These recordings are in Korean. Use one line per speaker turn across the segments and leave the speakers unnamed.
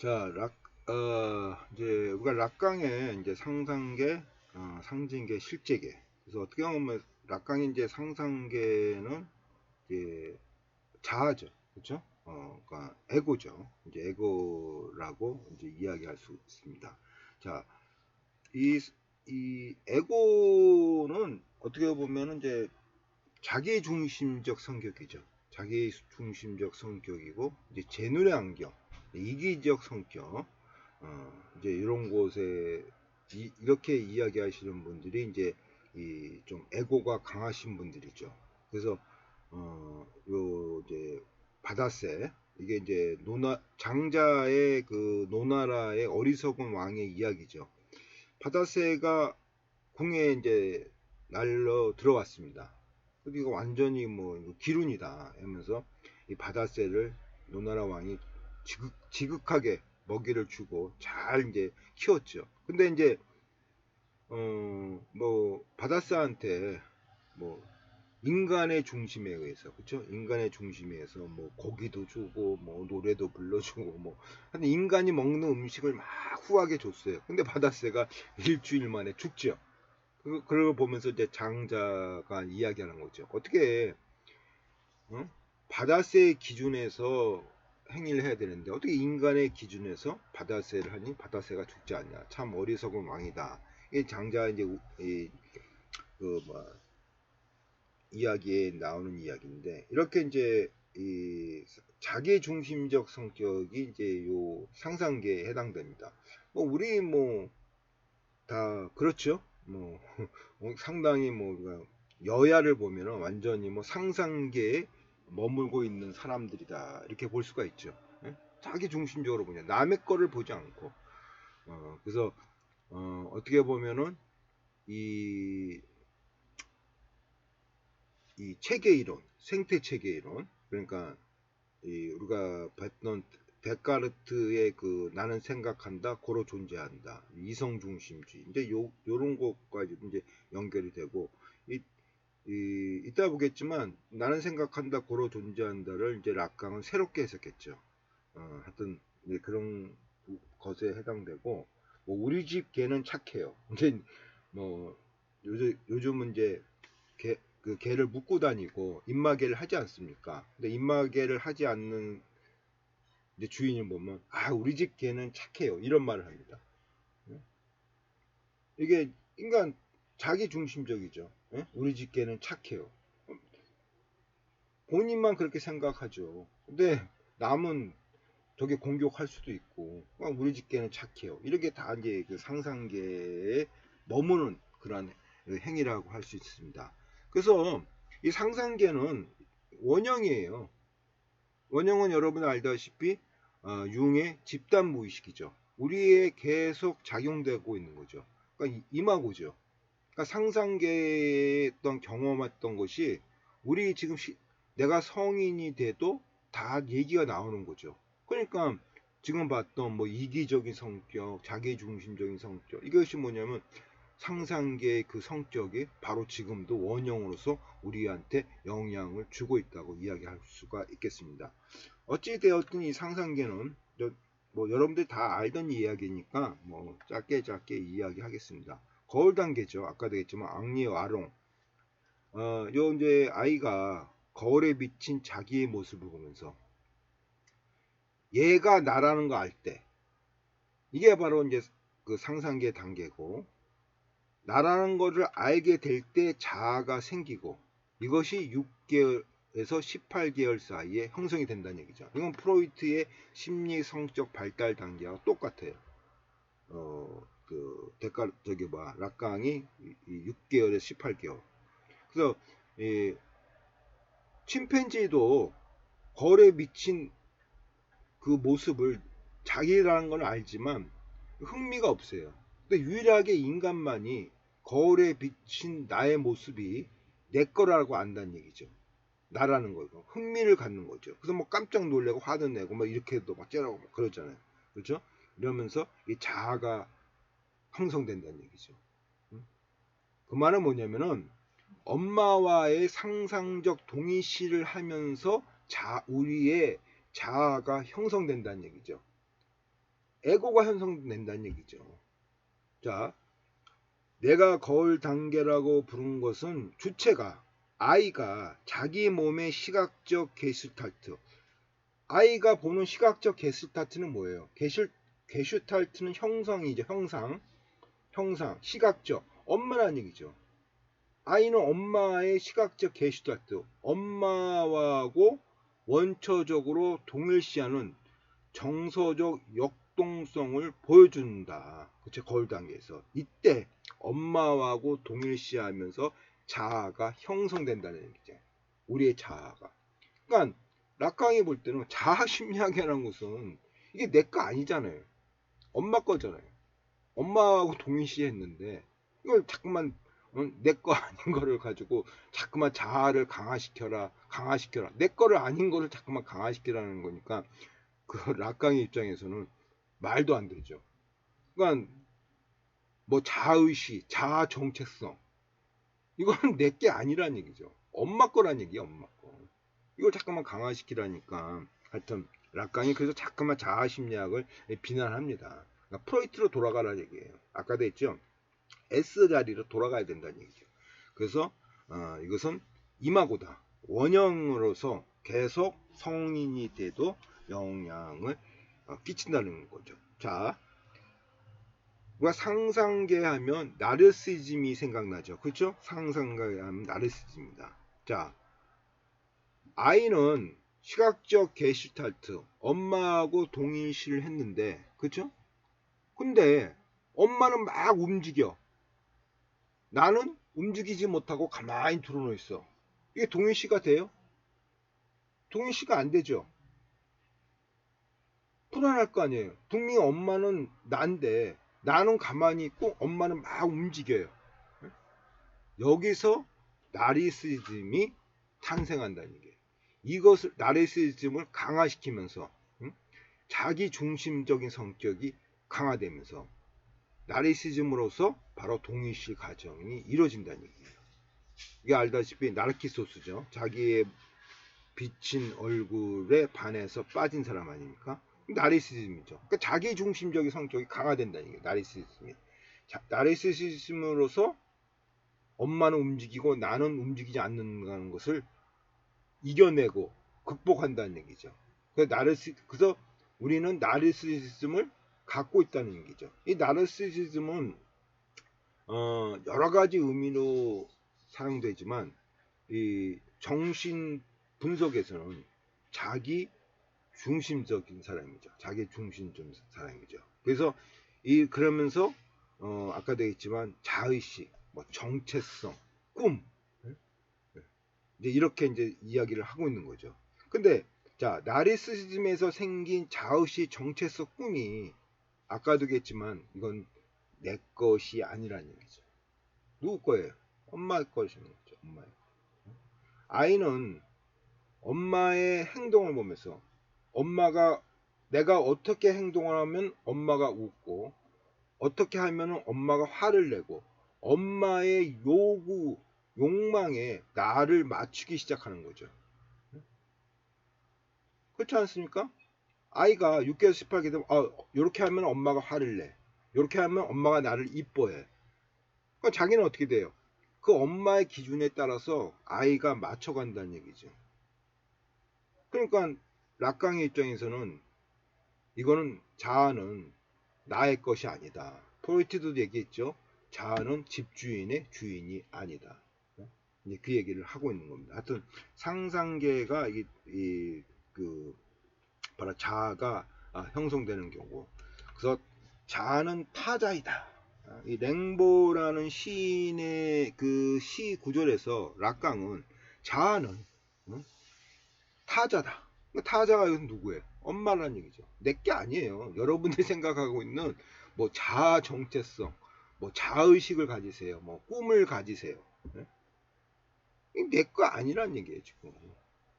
자, 이제 우리가 락강의 이제 상상계, 상징계, 실제계. 그래서 어떻게 보면 락강의 이제 상상계는 이제 자아죠, 그렇죠? 그러니까 에고죠. 이제 에고라고 이제 이야기할 수 있습니다. 자, 이, 이 에고는 어떻게 보면 이제 자기 중심적 성격이죠. 자기 중심적 성격이고 이제 제 눈의 안경, 이기적 성격, 이제 이런 곳에 이렇게 이야기하시는 분들이 이제 이 좀 에고가 강하신 분들이죠. 그래서 요 이제 바다새 이게 이제 장자의 그 노나라의 어리석은 왕의 이야기죠. 바다새가 궁에 이제 날러 들어왔습니다. 이거 완전히 뭐 기룬이다 하면서 이 바다새를 노나라 왕이 지극하게 먹이를 주고 잘 이제 키웠죠. 근데 이제 뭐 바다새한테 뭐 인간의 중심에 의해서 그렇죠? 인간의 중심에 의해서 뭐 고기도 주고 뭐 노래도 불러주고 뭐 하여튼 인간이 먹는 음식을 막 후하게 줬어요. 근데 바다새가 일주일 만에 죽죠. 그걸 보면서 이제 장자가 이야기하는 거죠. 어떻게 어? 바다새의 기준에서 행위를 해야 되는데 어떻게 인간의 기준에서 바다새를 하니 바다새가 죽지 않냐? 참 어리석은 왕이다. 이 장자 이제 그뭐 이야기에 나오는 이야기인데 이렇게 이제 이 자기 중심적 성격이 이제 요 상상계에 해당됩니다. 뭐 우리 뭐 다 그렇죠. 뭐 상당히 뭐 여야를 보면은 완전히 뭐 상상계에 머물고 있는 사람들이다 이렇게 볼 수가 있죠. 예? 자기 중심적으로 보냐 남의 거를 보지 않고 그래서 어떻게 보면은 이, 이 체계 이론 생태 체계 이론 그러니까 우리가 봤던 데카르트의 그 나는 생각한다 고로 존재한다 이성 중심주의 이제 요런 것까지 이제 연결이 되고 이, 이따 보겠지만 나는 생각한다 고로 존재한다를 이제 락강은 새롭게 해석했죠. 하여튼 그런 것에 해당되고 뭐 우리 집 개는 착해요. 이제 뭐 요즘은 이제 그 개를 묶고 다니고 입마개를 하지 않습니까? 근데 입마개를 하지 않는 이제 주인을 보면 우리 집 개는 착해요 이런 말을 합니다. 이게 인간 자기 중심적이죠. 우리 집 개는 착해요. 본인만 그렇게 생각하죠. 근데 남은 저게 공격할 수도 있고 우리 집 개는 착해요. 이렇게 다 이제 그 상상계에 머무는 그런 행위라고 할 수 있습니다. 그래서 이 상상계는 원형이에요. 원형은 여러분 알다시피 융의 집단 무의식이죠. 우리에 계속 작용되고 있는 거죠. 그러니까 이마고죠. 그러니까 상상계에 있던 경험했던 것이 우리 지금 내가 성인이 돼도 다 얘기가 나오는 거죠. 그러니까 지금 봤던 뭐 이기적인 성격, 자기중심적인 성격 이것이 뭐냐면 상상계의 그 성격이 바로 지금도 원형으로서 우리한테 영향을 주고 있다고 이야기할 수가 있겠습니다. 어찌 되었든 이 상상계는 뭐 여러분들 다 알던 이야기니까 뭐 짧게 이야기하겠습니다. 거울 단계죠. 아까도 했지만 앙리의 아롱. 요 이제 아이가 거울에 비친 자기의 모습을 보면서 얘가 나라는 거 알 때 이게 바로 이제 그 상상계 단계고 나라는 거를 알게 될 때 자아가 생기고 이것이 6개월에서 18개월 사이에 형성이 된다는 얘기죠. 이건 프로이트의 심리 성적 발달 단계와 똑같아요. 그 저기 락강이 6개월에서 18개월. 그래서 이 침팬지도 거울에 비친 그 모습을 자기라는 건 알지만 흥미가 없어요. 근데 유일하게 인간만이 거울에 비친 나의 모습이 내 거라고 안다는 얘기죠. 나라는 거고 흥미를 갖는 거죠. 그래서 뭐 깜짝 놀래고 화도 내고 막 이렇게도 막 째라고 막 그러잖아요. 그렇죠? 이러면서 이 자아가 형성된다는 얘기죠. 그 말은 뭐냐면은 엄마와의 상상적 동의시를 하면서 우리의 자아가 형성된다는 얘기죠. 에고가 형성된다는 얘기죠. 자, 내가 거울 단계라고 부른 것은 주체가, 아이가 자기 몸의 시각적 게슈탈트, 아이가 보는 시각적 게슈탈트는 뭐예요? 게슈탈트는 형성이죠. 형상, 시각적, 엄마라는 얘기죠. 아이는 엄마의 시각적 게슈탈트, 엄마하고 원초적으로 동일시하는 정서적 역동성을 보여준다. 그쵸? 거울 단계에서. 이때 엄마하고 동일시하면서 자아가 형성된다는 얘기죠. 우리의 자아가. 그러니까 락강이 볼 때는 자아 심리학이라는 것은 이게 내 거 아니잖아요. 엄마 거잖아요. 엄마하고 동일시했는데 이걸 자꾸만 내 거 아닌 거를 가지고 자꾸만 자아를 강화시켜라. 내 거를 아닌 거를 자꾸만 강화시키라는 거니까 그 락강의 입장에서는 말도 안 되죠. 그러니까 뭐 자의식, 자아 정체성 이거는 내 게 아니란 얘기죠. 엄마 거란 얘기야, 엄마 거. 이걸 자꾸만 강화시키라니까. 하여튼 락강이 그래서 자꾸만 자아 심리학을 비난합니다. 그러니까 프로이트로 돌아가라는 얘기예요. 아까도 했죠. S 자리로 돌아가야 된다는 얘기죠. 그래서 이것은 이마고다. 원형으로서 계속 성인이 돼도 영향을 끼친다는 거죠. 자, 우리가 상상계 하면 나르시즘이 생각나죠. 그렇죠? 상상계 하면 나르시즘입니다. 자, 아이는 시각적 게슈탈트, 엄마하고 동일시를 했는데, 그렇죠? 근데 엄마는 막 움직여. 나는 움직이지 못하고 가만히 들어놓여 있어. 이게 동일시가 돼요? 동일시가 안 되죠. 불안할 거 아니에요. 분명히 엄마는 난데 나는 가만히 있고 엄마는 막 움직여요. 여기서 나르시즘이 탄생한다는 얘기예요. 이것을 나르시즘을 강화시키면서 자기 중심적인 성격이 강화되면서 나르시즘으로서 바로 동일시 가정이 이루어진다는 얘기예요. 이게 알다시피 나르키소스죠. 자기의 비친 얼굴에 반해서 빠진 사람 아닙니까? 나르시즘이죠. 그러니까 자기 중심적인 성격이 강화된다는 얘기예요. 나르시즘이. 나르시즘으로서 엄마는 움직이고 나는 움직이지 않는다는 것을 이겨내고 극복한다는 얘기죠. 그래서 우리는 나르시즘을 갖고 있다는 얘기죠. 이 나르시즘은 여러 가지 의미로 사용되지만 이 정신 분석에서는 자기 중심적인 사람이죠. 자기 중심적인 사람이죠. 그래서 그러면서 아까도 했지만 자의식, 뭐 정체성, 꿈 이제 이렇게 이제 이야기를 하고 있는 거죠. 근데 자 나르시즘에서 생긴 자의식, 정체성, 꿈이 아까도 했지만 이건 내 것이 아니라는 얘기죠. 누구 거예요? 엄마 것인 거죠. 엄마의. 아이는 엄마의 행동을 보면서 엄마가 내가 어떻게 행동을 하면 엄마가 웃고 어떻게 하면 엄마가 화를 내고 엄마의 욕망에 나를 맞추기 시작하는 거죠. 그렇지 않습니까? 아이가 6개월 18개 되면 이렇게 하면 엄마가 화를 내. 이렇게 하면 엄마가 나를 이뻐해. 그러니까 자기는 어떻게 돼요? 그 엄마의 기준에 따라서 아이가 맞춰간다는 얘기죠. 그러니까 락강의 입장에서는 이거는 자아는 나의 것이 아니다. 프로이트도 얘기했죠. 자아는 집주인의 주인이 아니다. 이제 그 얘기를 하고 있는 겁니다. 하여튼 상상계가 그 바로 자아가 형성되는 경우. 그래서 자아는 타자이다. 이 랭보라는 시인의 그 시 구절에서 락강은 자아는 타자다. 타자가 이것은 누구예요? 엄마라는 얘기죠. 내게 아니에요. 여러분들이 생각하고 있는 뭐 자아 정체성, 뭐 자의식을 가지세요. 뭐 꿈을 가지세요. 네? 내 거 아니란 얘기예요, 지금.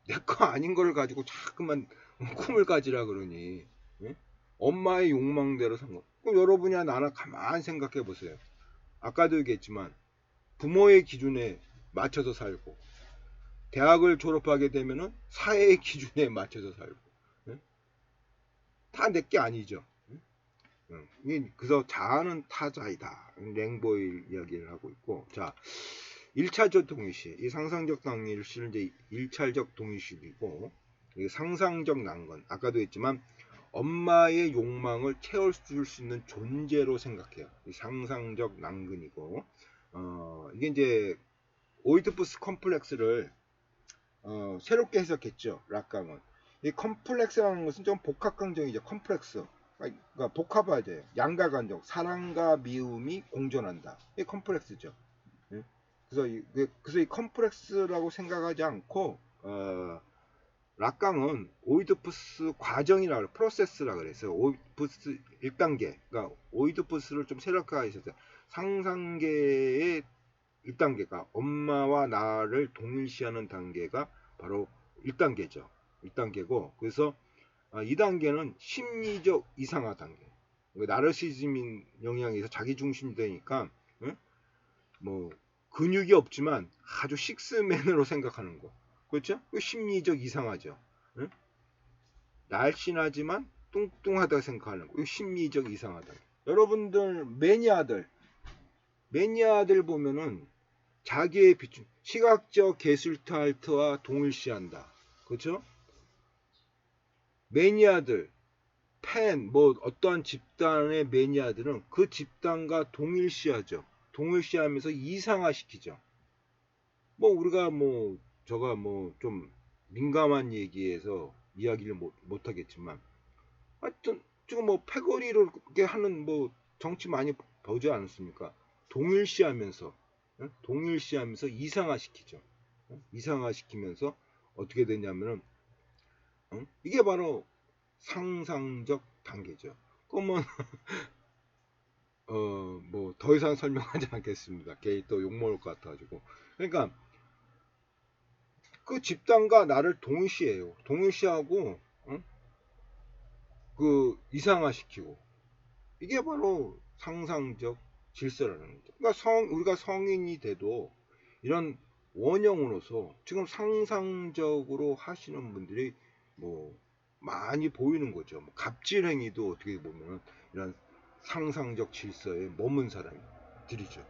내 거 아닌 걸 가지고 자꾸만 꿈을 가지라 그러니. 네? 엄마의 욕망대로 산 거. 그럼 여러분이나 나나 가만히 생각해 보세요. 아까도 얘기했지만 부모의 기준에 맞춰서 살고 대학을 졸업하게 되면은 사회의 기준에 맞춰서 살고 다 내 게 아니죠. 그래서 자아는 타자이다. 랭보일 이야기를 하고 있고, 자, 1차적 동의시. 이 상상적 동의시는 이제 1차적 동의시이고, 상상적 난건. 아까도 했지만, 엄마의 욕망을 채워줄 수 있는 존재로 생각해요. 상상적 난근이고, 이게 이제 오이드푸스 컴플렉스를 새롭게 해석했죠. 락강은. 이 컴플렉스라는 것은 좀 복합감정이죠. 컴플렉스. 그러니까 복합화돼요. 양가 감정, 사랑과 미움이 공존한다. 이게 컴플렉스죠. 예? 그래서 이 컴플렉스라고 생각하지 않고 락강은 오이드푸스 과정이라 그래, 프로세스라 그랬어요. 오이드푸스 1단계. 그러니까 오이드푸스를 좀 세력화하셨어요. 상상계의 1단계가 엄마와 나를 동일시하는 단계가 바로 1단계죠. 1단계고 그래서 2단계는 심리적 이상화 단계. 나르시즘인 영향에서 자기중심되니까 뭐 근육이 없지만 아주 식스맨으로 생각하는 거. 그렇죠? 심리적 이상하죠. 날씬하지만 뚱뚱하다고 생각하는 거. 심리적 이상하다. 여러분들 매니아들 보면은 자기의 비중, 시각적 게술탈트와 동일시한다. 그렇죠? 매니아들, 팬, 뭐 어떠한 집단의 매니아들은 그 집단과 동일시하죠. 동일시하면서 이상화시키죠. 뭐 우리가 뭐 저가 뭐 좀 민감한 얘기에서 이야기를 못 하겠지만 하여튼 지금 뭐 패거리를 그렇게 하는 뭐 정치 많이 보지 않습니까? 동일시하면서 동일시하면서 이상화시키죠. 이상화시키면서 어떻게 되냐면은 이게 바로 상상적 단계죠. 그러면 뭐 더 이상 설명하지 않겠습니다. 괜히 또 욕먹을 것 같아가지고. 그러니까 그 집단과 나를 동일시해요. 동일시하고 그 이상화시키고 이게 바로 상상적 질서라는 거죠. 그러니까 우리가 성인이 돼도 이런 원형으로서 지금 상상적으로 하시는 분들이 뭐 많이 보이는 거죠. 뭐 갑질 행위도 어떻게 보면 이런 상상적 질서에 머문 사람들이죠.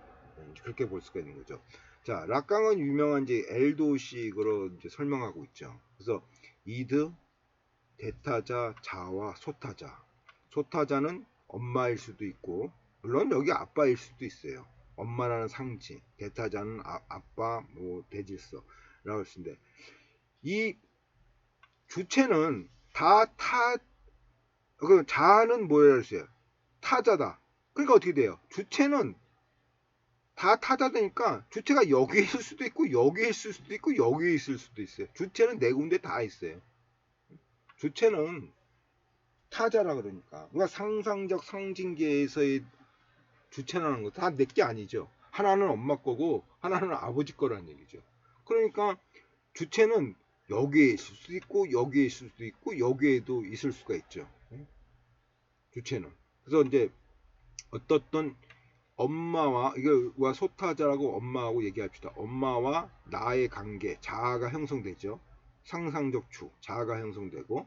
그렇게 볼 수가 있는 거죠. 자, 락강은 유명한 이제 엘도식으로 이제 설명하고 있죠. 그래서 이드, 대타자, 자와 소타자. 소타자는 엄마일 수도 있고, 물론 여기 아빠일 수도 있어요. 엄마라는 상징, 대타자는 아빠, 뭐 대질서라고 할 수 있는데, 이 주체는 그 자는 뭐라 했어요? 타자다. 그러니까 어떻게 돼요? 주체는 다 타자되니까 주체가 여기에 있을 수도 있고 여기에 있을 수도 있고 여기에 있을 수도 있어요. 주체는 네 군데 다 있어요. 주체는 타자라 그러니까 상상적 상징계에서의 주체라는 거 다 내 게 아니죠. 하나는 엄마 거고 하나는 아버지 거라는 얘기죠. 그러니까 주체는 여기에 있을 수도 있고 여기에 있을 수도 있고 여기에도 있을 수가 있죠. 주체는. 그래서 이제 어떻든 엄마와 이거 소타자라고 엄마하고 얘기합시다. 엄마와 나의 관계, 자아가 형성되죠. 상상적 추, 자아가 형성되고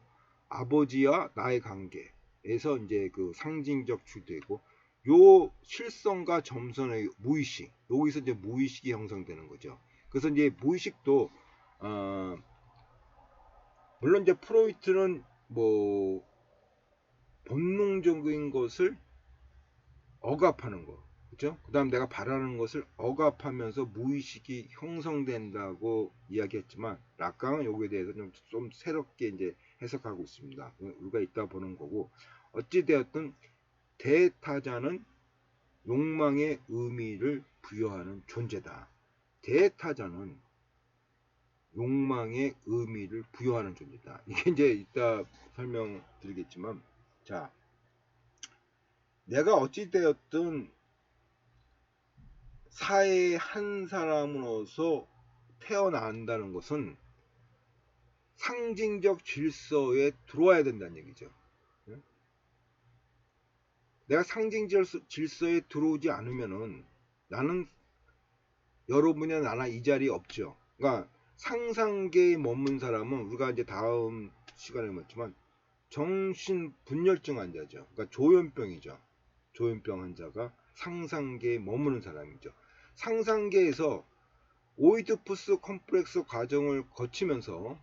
아버지와 나의 관계에서 이제 그 상징적 추되고 요 실성과 점선의 무의식, 여기서 이제 무의식이 형성되는 거죠. 그래서 이제 무의식도 물론 이제 프로이트는 뭐 본능적인 것을 억압하는 거, 그죠? 그 다음 내가 바라는 것을 억압하면서 무의식이 형성된다고 이야기했지만 락강은 여기에 대해서 좀 새롭게 이제 해석하고 있습니다. 우리가 이따 보는 거고 어찌되었든 대타자는 욕망의 의미를 부여하는 존재다. 대타자는 욕망의 의미를 부여하는 존재다. 이게 이제 이따 설명드리겠지만 자 내가 어찌되었든 사회의 한 사람으로서 태어난다는 것은 상징적 질서에 들어와야 된다는 얘기죠. 내가 상징적 질서에 들어오지 않으면은 나는 여러분이나 나나 이 자리에 없죠. 그러니까 상상계에 머문 사람은 우리가 이제 다음 시간에 봤지만 정신분열증 환자죠. 그러니까 조현병이죠. 조현병 환자가 상상계에 머무는 사람이죠. 상상계에서 오이디푸스 컴플렉스 과정을 거치면서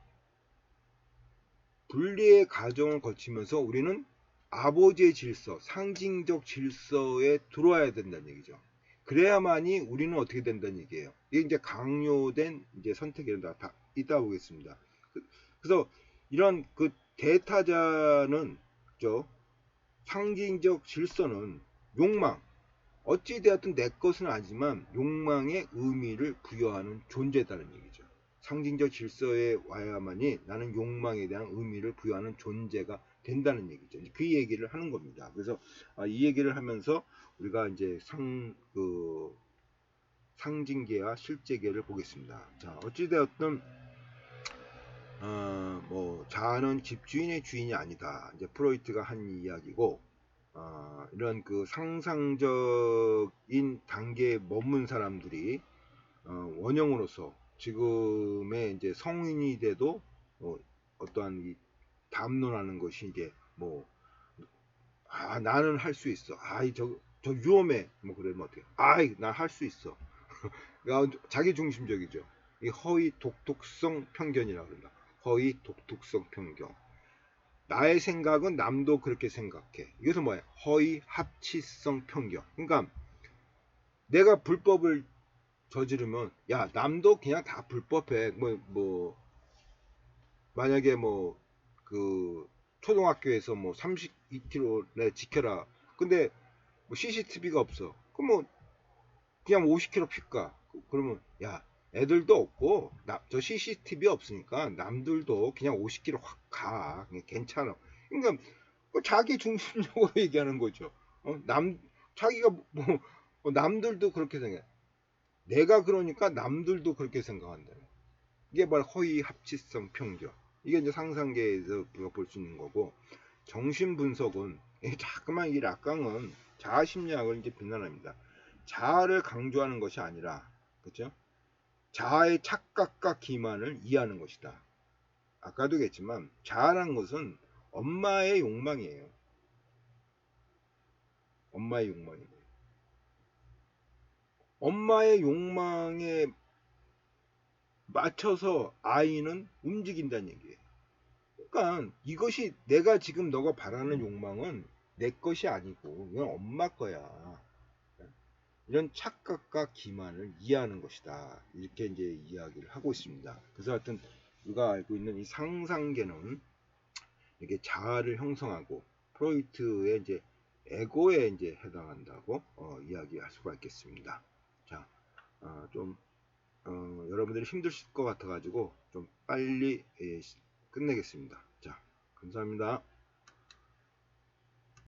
분리의 과정을 거치면서 우리는 아버지의 질서, 상징적 질서에 들어와야 된다는 얘기죠. 그래야만이 우리는 어떻게 된다는 얘기예요. 이게 이제 강요된 이제 선택이란다. 다 이따 보겠습니다. 그래서 이런 그 대타자는 저 상징적 질서는 욕망, 어찌되었든 내 것은 아니지만 욕망의 의미를 부여하는 존재다는 얘기죠. 상징적 질서에 와야만이 나는 욕망에 대한 의미를 부여하는 존재가 된다는 얘기죠. 그 얘기를 하는 겁니다. 그래서 이 얘기를 하면서 우리가 이제 상징계와 실제계를 보겠습니다. 자, 어찌되었든 뭐 자아는 집주인의 주인이 아니다. 이제 프로이트가 한 이야기고, 이런 그 상상적인 단계에 머문 사람들이 원형으로서 지금의 이제 성인이 돼도 어떠한 이 담론하는 것이 이제 뭐 나는 할 수 있어. 저 위험해. 뭐 그러면 어떻게? 나 할 수 있어. 자기 중심적이죠. 이 허위 독특성 편견이라고 그런다. 허위 독특성 편견. 나의 생각은 남도 그렇게 생각해. 이것은 뭐야? 허위 합치성 편견. 그러니까 내가 불법을 저지르면 야 남도 그냥 다 불법해. 만약에 뭐 그 초등학교에서 뭐 32km 내 지켜라. 근데 뭐 CCTV가 없어. 그럼 뭐 그냥 50km 필까? 그러면 야 애들도 없고 저 CCTV 없으니까 남들도 그냥 50km 확 가. 그냥 괜찮아. 그러니까 자기 중심적으로 얘기하는 거죠. 자기가 남들도 그렇게 생각해. 내가 그러니까 남들도 그렇게 생각한다. 이게 바로 허위 합치성 편견. 이게 이제 상상계에서 우리가 볼 수 있는 거고, 정신 분석은 자꾸만 이 락강은 자아 심리학을 이제 비난합니다. 자아를 강조하는 것이 아니라, 그렇죠? 자아의 착각과 기만을 이해하는 것이다. 아까도 얘기했지만 자아라는 것은 엄마의 욕망이에요. 엄마의 욕망이에요. 엄마의 욕망에 맞춰서 아이는 움직인다는 얘기예요. 그러니까 이것이 내가 지금 너가 바라는 욕망은 내 것이 아니고 이건 엄마 거야. 이런 착각과 기만을 이해하는 것이다. 이렇게 이제 이야기를 하고 있습니다. 그래서 하여튼 우리가 알고 있는 이 상상계는 이게 자아를 형성하고 프로이트의 이제 에고에 이제 해당한다고 이야기할 수가 있겠습니다. 자, 좀 여러분들이 힘드실 것 같아가지고 좀 빨리 끝내겠습니다. 자, 감사합니다.